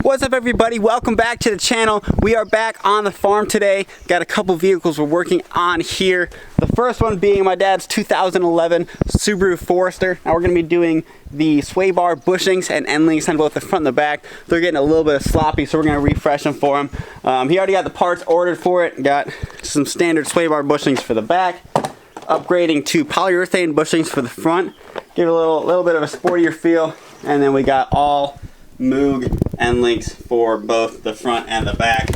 What's up everybody, welcome back to the channel. We are back on the farm today. Got a couple vehicles we're working on here. The first one being my dad's 2011 Subaru Forester. Now we're going to be doing the sway bar bushings and end links on both the front and the back. They're getting a little bit sloppy, so we're going to refresh them for him. He already got the parts ordered for it. Got some standard sway bar bushings for the back. Upgrading to polyurethane bushings for the front. Give it a little bit of a sportier feel. And then we got all Moog end links for both the front and the back.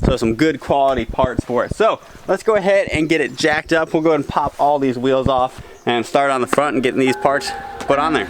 So some good quality parts for it. So let's go ahead and get it jacked up. We'll go ahead and pop all these wheels off and start on the front and getting these parts put on there.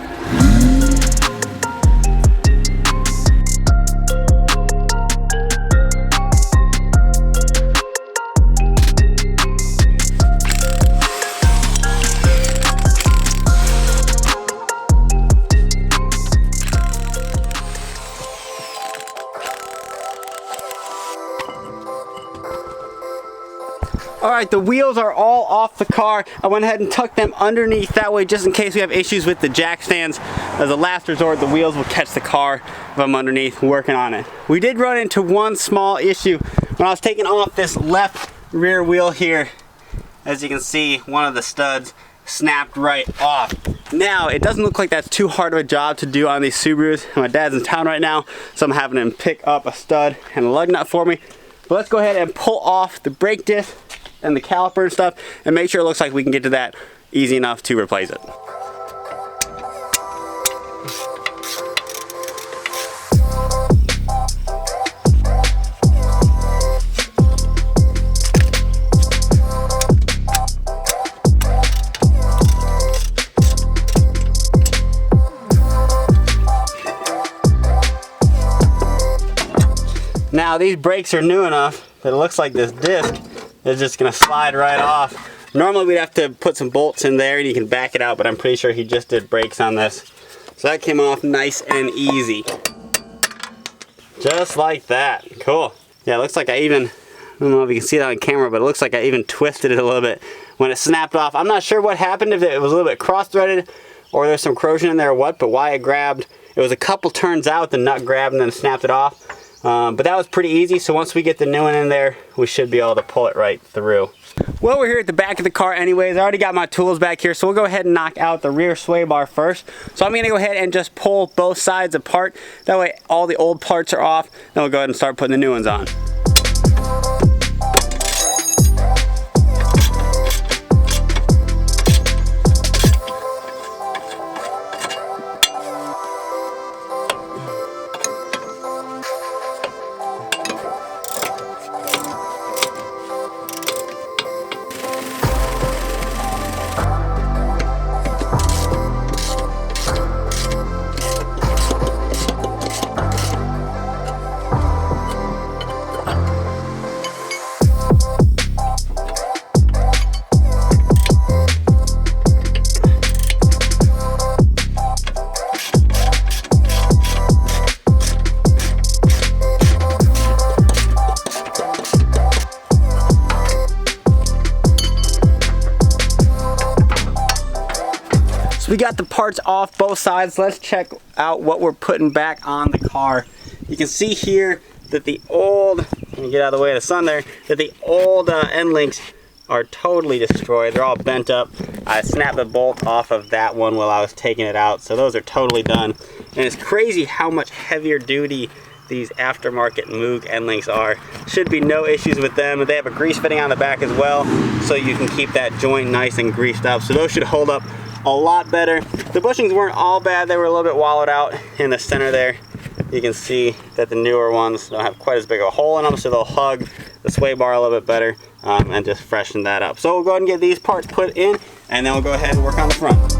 Alright, the wheels are all off the car. I went ahead and tucked them underneath that way just in case we have issues with the jack stands. As a last resort, the wheels will catch the car if I'm underneath working on it. We did run into one small issue when I was taking off this left rear wheel here. As you can see, one of the studs snapped right off. Now, it doesn't look like that's too hard of a job to do on these Subarus. My dad's in town right now, so I'm having him pick up a stud and a lug nut for me. But let's go ahead and pull off the brake disc and the caliper and stuff and make sure it looks like we can get to that easy enough to replace it. Now these brakes are new enough that it looks like this disc is just gonna slide right off. Normally we'd have to put some bolts in there and you can back it out, but I'm pretty sure he just did brakes on this. So that came off nice and easy. Just like that. Cool. Yeah, it looks like I don't know if you can see that on camera, but it looks like I even twisted it a little bit when it snapped off. I'm not sure what happened, if it was a little bit cross-threaded or there's some corrosion in there or what, but why it grabbed, it was a couple turns out, the nut grabbed and then snapped it off. But that was pretty easy, so once we get the new one in there, we should be able to pull it right through. Well, we're here at the back of the car anyways. I already got my tools back here, so we'll go ahead and knock out the rear sway bar first. So I'm going to go ahead and just pull both sides apart. That way all the old parts are off. Then we'll go ahead and start putting the new ones on. So we got the parts off both sides. Let's check out what we're putting back on the car. You can see here that the old, let me get out of the way of the sun there, that the old end links are totally destroyed. They're all bent up. I snapped the bolt off of that one while I was taking it out, so those are totally done. And it's crazy how much heavier duty these aftermarket Moog end links are. Should be no issues with them. They have a grease fitting on the back as well, so you can keep that joint nice and greased up. So those should hold up a lot better. The bushings weren't all bad. They were a little bit wallowed out in the center there. You can see that the newer ones don't have quite as big of a hole in them, so they'll hug the sway bar a little bit better and just freshen that up. So we'll go ahead and get these parts put in, and then we'll go ahead and work on the front.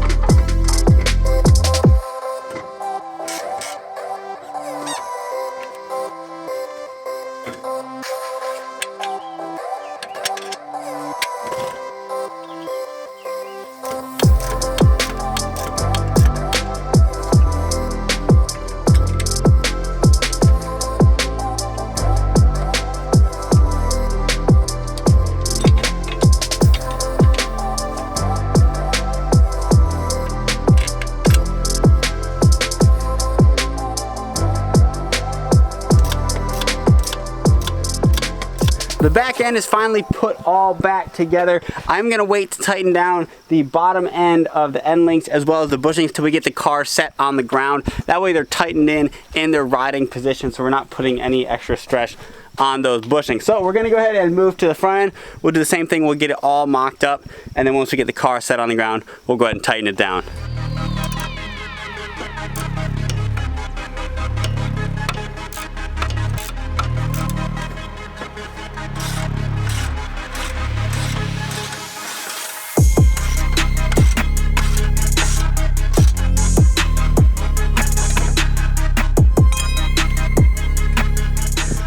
The back end is finally put all back together. I'm gonna wait to tighten down the bottom end of the end links as well as the bushings till we get the car set on the ground. That way they're tightened in their riding position, so we're not putting any extra stress on those bushings. So we're gonna go ahead and move to the front end. We'll do the same thing. We'll get it all mocked up, and then once we get the car set on the ground, we'll go ahead and tighten it down.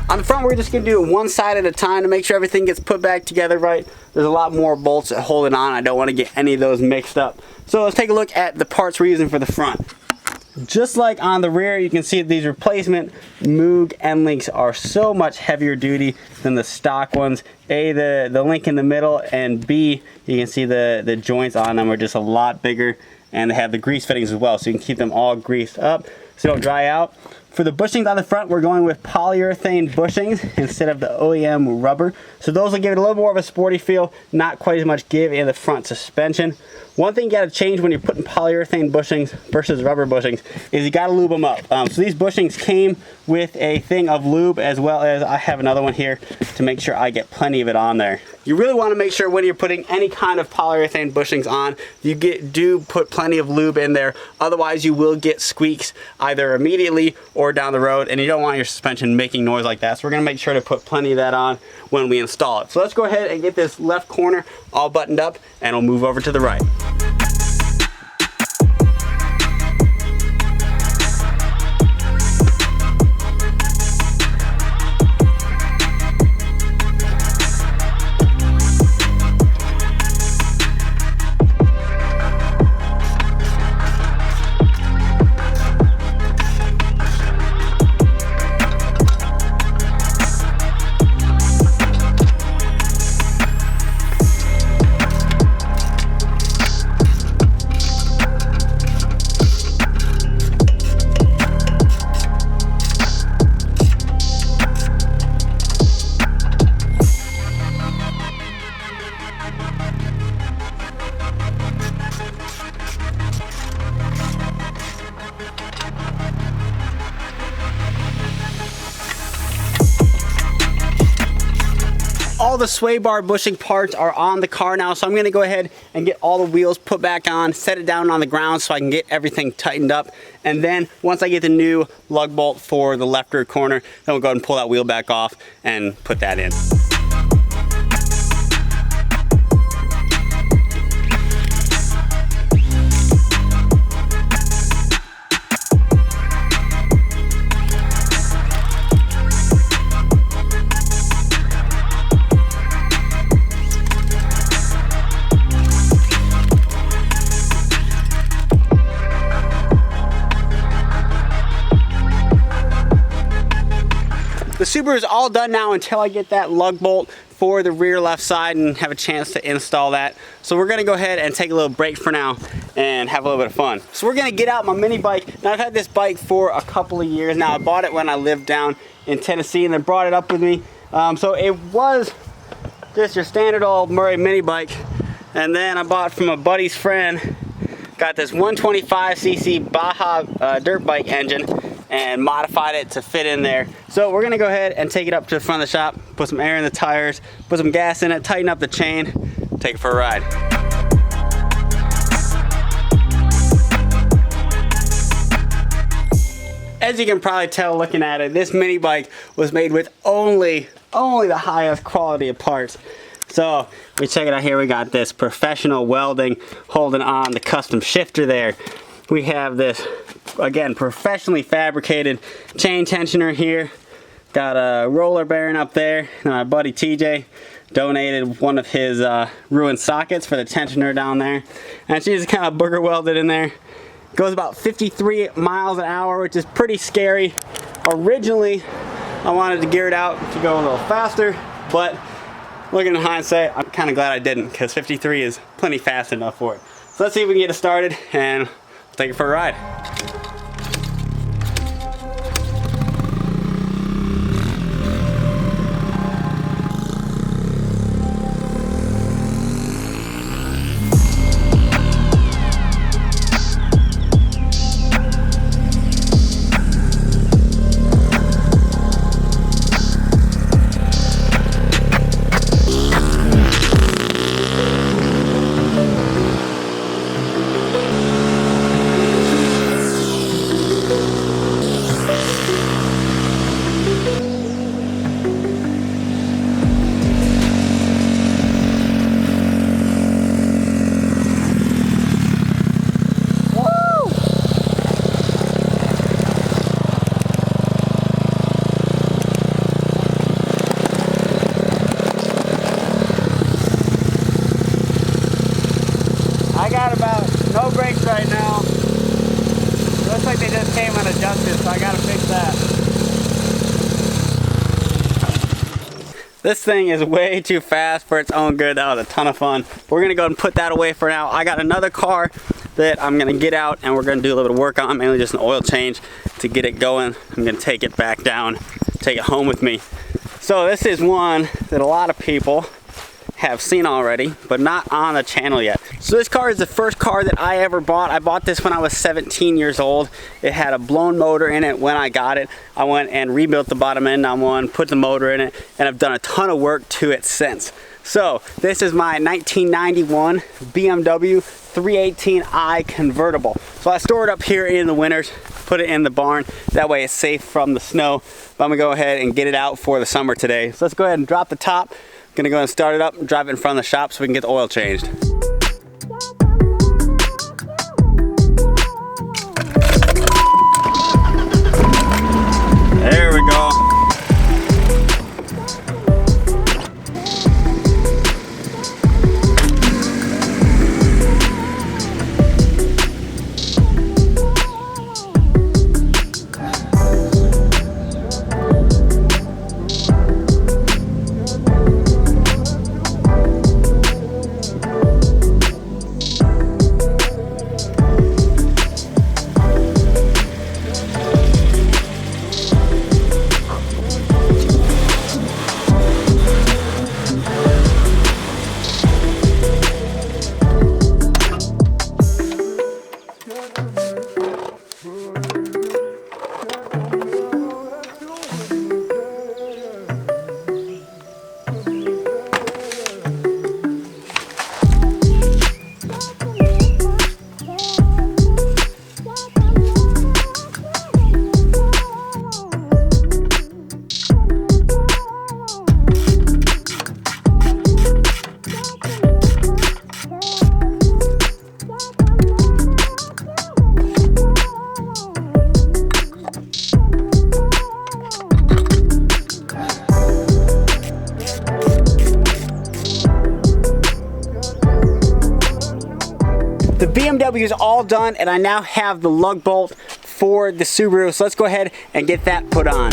On the front, we're just gonna do it one side at a time to make sure everything gets put back together right. There's a lot more bolts that hold it on. I don't want to get any of those mixed up. So let's take a look at the parts we're using for the front. Just like on the rear, you can see these replacement Moog end links are so much heavier duty than the stock ones. A, the link in the middle, and B, you can see the joints on them are just a lot bigger, and they have the grease fittings as well, so you can keep them all greased up so they don't dry out. For the bushings on the front, we're going with polyurethane bushings instead of the OEM rubber. So those will give it a little more of a sporty feel, not quite as much give in the front suspension. One thing you gotta change when you're putting polyurethane bushings versus rubber bushings is you gotta lube them up. So these bushings came with a thing of lube, as well as I have another one here to make sure I get plenty of it on there. You really wanna make sure when you're putting any kind of polyurethane bushings on, you do put plenty of lube in there. Otherwise you will get squeaks either immediately or down the road, and you don't want your suspension making noise like that. So we're gonna make sure to put plenty of that on when we install it. So let's go ahead and get this left corner all buttoned up, and we'll move over to the right. All the sway bar bushing parts are on the car now, so I'm gonna go ahead and get all the wheels put back on, set it down on the ground so I can get everything tightened up. And then once I get the new lug bolt for the left rear corner, then we'll go ahead and pull that wheel back off and put that in. The Subaru is all done now until I get that lug bolt for the rear left side and have a chance to install that. So we're gonna go ahead and take a little break for now and have a little bit of fun. So we're gonna get out my mini bike. Now I've had this bike for a couple of years now. I bought it when I lived down in Tennessee and then brought it up with me. So it was just your standard old Murray mini bike. And then I bought from a buddy's friend, got this 125cc Baja dirt bike engine and modified it to fit in there. So we're gonna go ahead and take it up to the front of the shop, put some air in the tires, put some gas in it, tighten up the chain, take it for a ride. As you can probably tell looking at it, this mini bike was made with only the highest quality of parts. So let me check it out here. We got this professional welding holding on the custom shifter there. We have this, again, professionally fabricated chain tensioner here. Got a roller bearing up there. And my buddy TJ donated one of his ruined sockets for the tensioner down there. And she's kind of booger welded in there. Goes about 53 miles an hour, which is pretty scary. Originally, I wanted to gear it out to go a little faster, but looking in hindsight, I'm kind of glad I didn't, because 53 is plenty fast enough for it. So let's see if we can get it started and take it for a ride. This thing is way too fast for its own good. That was a ton of fun. We're gonna go ahead and put that away for now. I got another car that I'm gonna get out and we're gonna do a little bit of work on, mainly just an oil change to get it going. I'm gonna take it back down, take it home with me. So this is one that a lot of people have seen already, but not on the channel yet. So this car is the first car that I ever bought. I bought this when I was 17 years old. It had a blown motor in it when I got it. I went and rebuilt the bottom end on one, put the motor in it, and I've done a ton of work to it since. So this is my 1991 BMW 318i convertible. So I store it up here in the winters, put it in the barn. That way it's safe from the snow. But I'm gonna go ahead and get it out for the summer today. So let's go ahead and drop the top. Gonna go and start it up and drive it in front of the shop so we can get the oil changed. There we go. The BMW is all done and I now have the lug bolt for the Subaru, so let's go ahead and get that put on.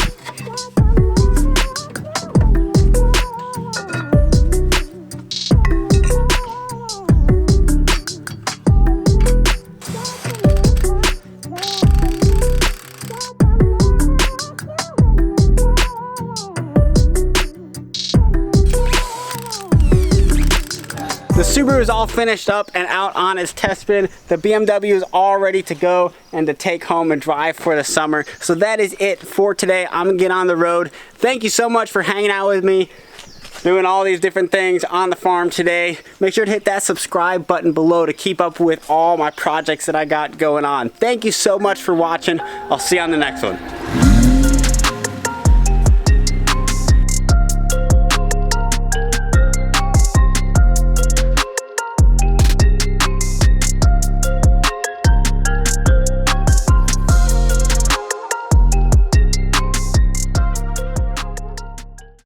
The Subaru is all finished up and out on its test spin. The BMW is all ready to go and to take home and drive for the summer. So that is it for today. I'm gonna get on the road. Thank you so much for hanging out with me, doing all these different things on the farm today. Make sure to hit that subscribe button below to keep up with all my projects that I got going on. Thank you so much for watching. I'll see you on the next one.